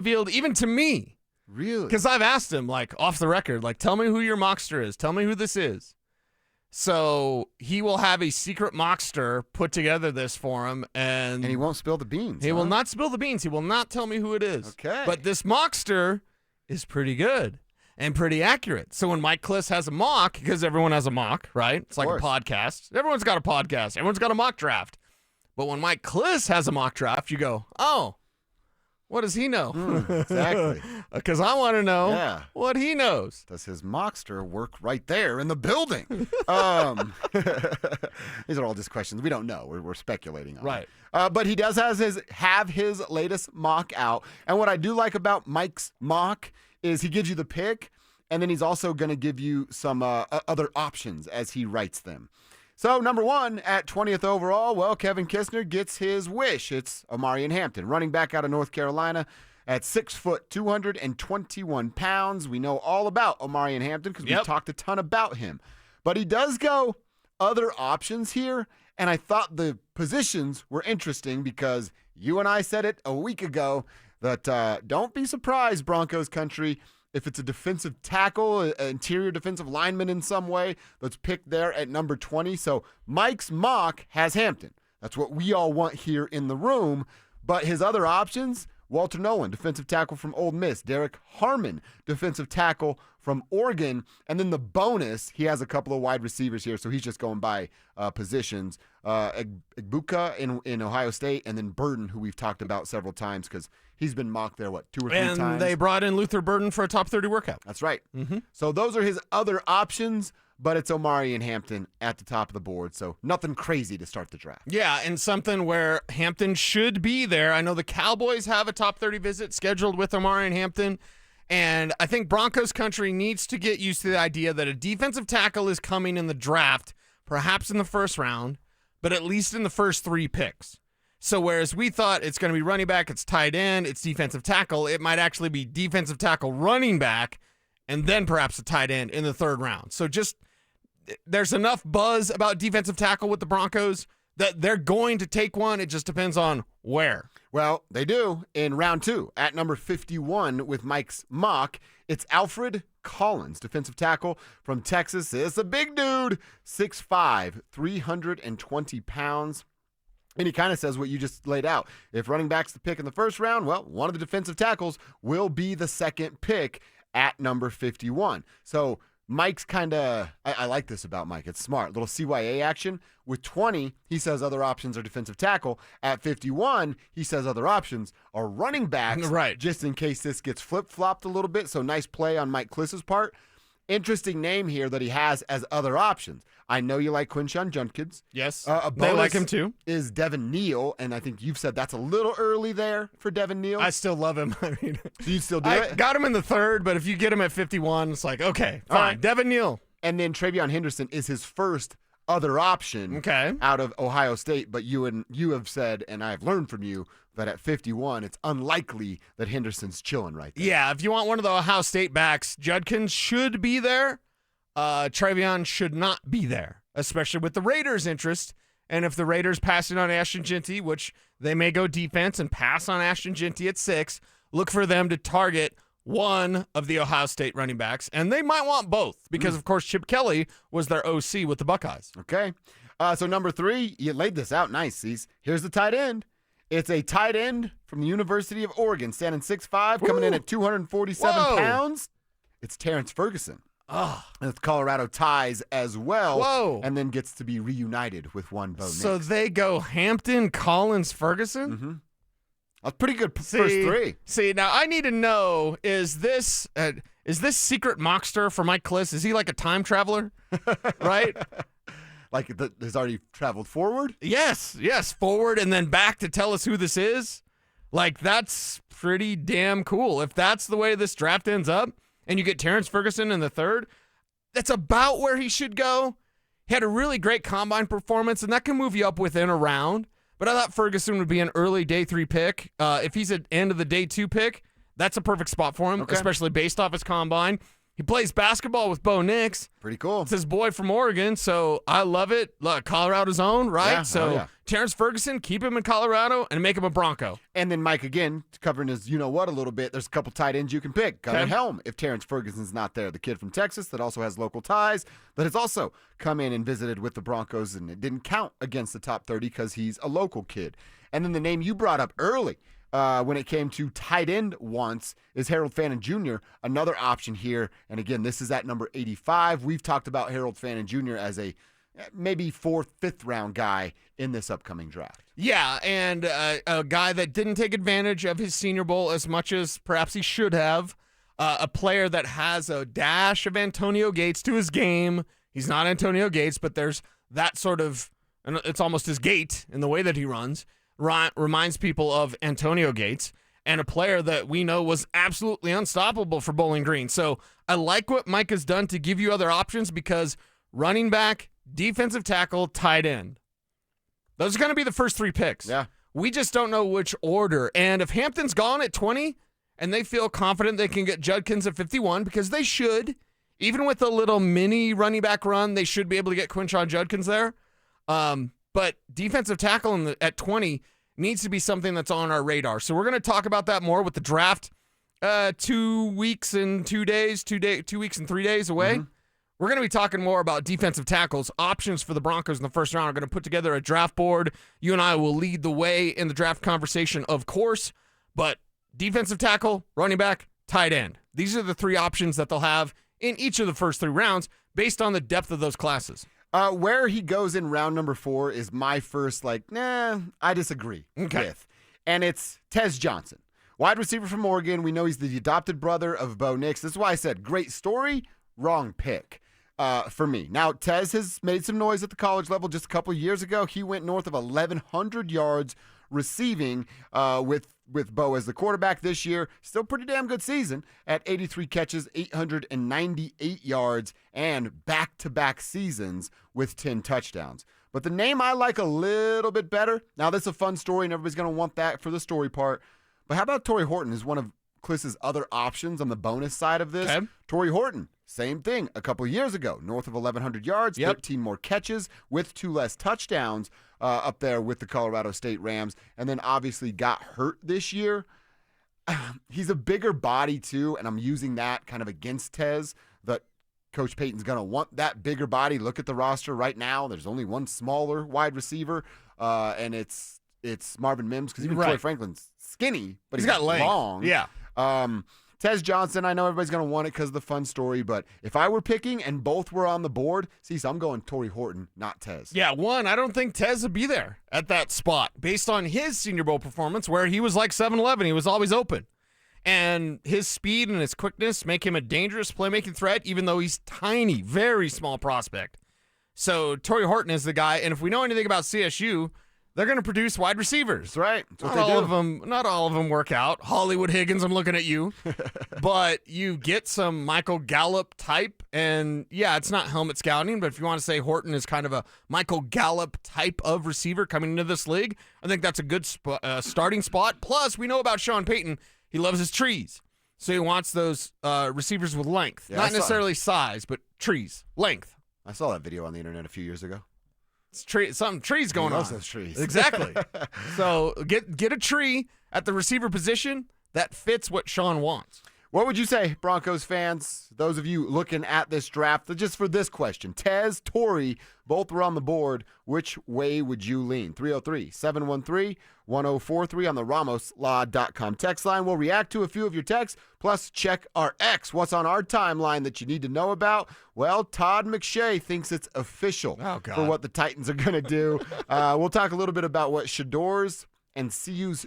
revealed even to me. Really? Because I've asked him, like, off the record, like, tell me who your mockster is. Tell me who this is. So he will have a secret mockster put together this for him. And he won't spill the beans. He will not spill the beans. He will not tell me who it is. Okay. But this mockster is pretty good and pretty accurate. So when Mike Klis has a mock, because everyone has a mock, right? It's like a podcast. Everyone's got a podcast. Everyone's got a mock draft. But when Mike Klis has a mock draft, you go, oh, what does he know? Exactly. Because I want to know what he knows. Does his mockster work right there in the building? These are all just questions. We don't know. We're speculating on right. it. But he does have his latest mock out. And what I do like about Mike's mock is he gives you the pick, and then he's also going to give you some other options as he writes them. So, number 1, at 20th overall, well, Kevin Kistner gets his wish. It's Omarion Hampton, running back out of North Carolina at 6 foot, 221 pounds. We know all about Omarion Hampton because we've talked a ton about him. But he does go other options here, and I thought the positions were interesting because you and I said it a week ago that don't be surprised, Broncos country, if it's a defensive tackle, an interior defensive lineman in some way, that's picked there at number 20. So Mike's mock has Hampton. That's what we all want here in the room. But his other options, Walter Nolan, defensive tackle from Ole Miss. Derek Harmon, defensive tackle from Oregon. And then the bonus, he has a couple of wide receivers here, so he's just going by positions. Egbuka in Ohio State, and then Burden, who we've talked about several times because he's been mocked there, 2 or 3 times? And they brought in Luther Burden for a top 30 workout. That's right. Mm-hmm. So those are his other options, but it's Omarion Hampton at the top of the board, so nothing crazy to start the draft. Yeah, and something where Hampton should be there. I know the Cowboys have a top 30 visit scheduled with Omarion Hampton, and I think Broncos country needs to get used to the idea that a defensive tackle is coming in the draft, perhaps in the first round, but at least in the first 3 picks. So whereas we thought it's going to be running back, it's tight end, it's defensive tackle, it might actually be defensive tackle, running back, and then perhaps a tight end in the 3rd round. So just there's enough buzz about defensive tackle with the Broncos that they're going to take one. It just depends on where. Well, they do in round 2 at number 51 with Mike's mock. It's Alfred Collins, defensive tackle from Texas. It's a big dude, 6'5", 320 pounds. And he kind of says what you just laid out. If running back's the pick in the 1st round, well, one of the defensive tackles will be the 2nd pick at number 51. So Mike's kind of, I like this about Mike. It's smart. Little CYA action. With 20, he says other options are defensive tackle. At 51, he says other options are running backs. Right. Just in case this gets flip-flopped a little bit. So nice play on Mike Klis's part. Interesting name here that he has as other options. I know you like Quinshon Judkins. Yes, they like him too. Is Devin Neal, and I think you've said that's a little early there for Devin Neal. I still love him. I mean, so you still do it? Got him in the 3rd, but if you get him at 51, it's like, okay, fine. Right. Devin Neal. And then Travion Henderson is his first other option out of Ohio State, but you have said, and I've learned from you, that at 51, it's unlikely that Henderson's chilling right there. Yeah, if you want one of the Ohio State backs, Judkins should be there. Travion should not be there, especially with the Raiders' interest. And if the Raiders pass it on Ashton Jeanty, which they may go defense and pass on Ashton Jeanty at 6, look for them to target one of the Ohio State running backs. And they might want both because, of course, Chip Kelly was their OC with the Buckeyes. Okay. So number 3, you laid this out nice, Cease. Here's the tight end. It's a tight end from the University of Oregon, standing 6'5", coming in at 247 pounds. It's Terrence Ferguson. Oh. With Colorado ties as well. Whoa. And then gets to be reunited with one Bo Nix. So they go Hampton, Collins, Ferguson? Mm-hmm. That's pretty good first 3. See, now I need to know, is this secret mockster for Mike Klis? Is he like a time traveler? Right? Like has already traveled forward? Yes, forward and then back to tell us who this is. Like, that's pretty damn cool. If that's the way this draft ends up, and you get Terrence Ferguson in the 3rd, that's about where he should go. He had a really great combine performance, and that can move you up within a round. But I thought Ferguson would be an early day 3 pick. If he's at end of the day 2 pick, that's a perfect spot for him, especially based off his combine. He plays basketball with Bo Nix. Pretty cool. It's his boy from Oregon, so I love it. Look, Colorado's own, right? Yeah, So Terrence Ferguson, keep him in Colorado and make him a Bronco. And then Mike, again, covering his you-know-what a little bit, there's a couple tight ends you can pick. Gunnar Helm, if Terrence Ferguson's not there, the kid from Texas that also has local ties, that has also come in and visited with the Broncos, and it didn't count against the top 30 because he's a local kid. And then the name you brought up early, when it came to tight end once, is Harold Fannin Jr., another option here. And again, this is at number 85. We've talked about Harold Fannin Jr. as a maybe 4th, 5th round guy in this upcoming draft. Yeah, and a guy that didn't take advantage of his Senior Bowl as much as perhaps he should have. A player that has a dash of Antonio Gates to his game. He's not Antonio Gates, but there's that sort of, it's almost his gait in the way that he runs. Reminds people of Antonio Gates, and a player that we know was absolutely unstoppable for Bowling Green. So I like what Mike has done to give you other options, because running back, defensive tackle, tight end, those are going to be the first 3 picks. Yeah. We just don't know which order. And if Hampton's gone at 20 and they feel confident they can get Judkins at 51, because they should, even with a little mini running back run, they should be able to get Quinshon Judkins there. But defensive tackle at 20 needs to be something that's on our radar. So we're going to talk about that more with the draft 2 weeks and 2 days, 2 weeks and 3 days away. Mm-hmm. We're going to be talking more about defensive tackles. Options for the Broncos in the first round. Are going to put together a draft board. You and I will lead the way in the draft conversation, of course. But defensive tackle, running back, tight end. These are the 3 options that they'll have in each of the first 3 rounds based on the depth of those classes. Where he goes in round number 4 is my first, I disagree with. And it's Tez Johnson. Wide receiver from Oregon. We know he's the adopted brother of Bo Nix. That's why I said great story, wrong pick for me. Now, Tez has made some noise at the college level just a couple of years ago. He went north of 1,100 yards receiving with Bo as the quarterback this year. Still pretty damn good season at 83 catches, 898 yards, and back-to-back seasons with 10 touchdowns. But the name I like a little bit better. Now, this is a fun story, and everybody's going to want that for the story part. But how about Torrey Horton is one of Klis's other options on the bonus side of this? Okay. Torrey Horton, same thing. A couple of years ago, north of 1,100 yards, 13 more catches with 2 less touchdowns up there with the Colorado State Rams, and then obviously got hurt this year. He's a bigger body too, and I'm using that kind of against Tez, that Coach Payton's going to want that bigger body. Look at the roster right now. There's only one smaller wide receiver, and it's Marvin Mims, because even Troy Franklin's skinny, but he's got long. Yeah. Tez Johnson, I know everybody's going to want it because of the fun story, but if I were picking and both were on the board, so I'm going Torrey Horton, not Tez. Yeah, I don't think Tez would be there at that spot based on his Senior Bowl performance, where he was like 7'11". He was always open. And his speed and his quickness make him a dangerous playmaking threat, even though he's tiny, very small prospect. So Torrey Horton is the guy, and if we know anything about CSU, they're going to produce wide receivers. That's right. That's what not all of them work out. Hollywood Higgins, I'm looking at you. But you get some Michael Gallup type, and yeah, it's not helmet scouting, but if you want to say Horton is kind of a Michael Gallup type of receiver coming into this league, I think that's a good starting spot. Plus, we know about Sean Payton. He loves his trees. So he wants those receivers with length. Not necessarily size, but trees. Length. I saw that video on the internet a few years ago. Some trees going on. Those trees. Exactly. So get a tree at the receiver position that fits what Sean wants. What would you say, Broncos fans, those of you looking at this draft, just for this question? Tez, Torrey, both were on the board. Which way would you lean? 303-713-1043 on the RamosLaw.com text line. We'll react to a few of your texts, plus check our X. What's on our timeline that you need to know about? Well, Todd McShay thinks it's official for what the Titans are going to do. We'll talk a little bit about what Shador's and CU's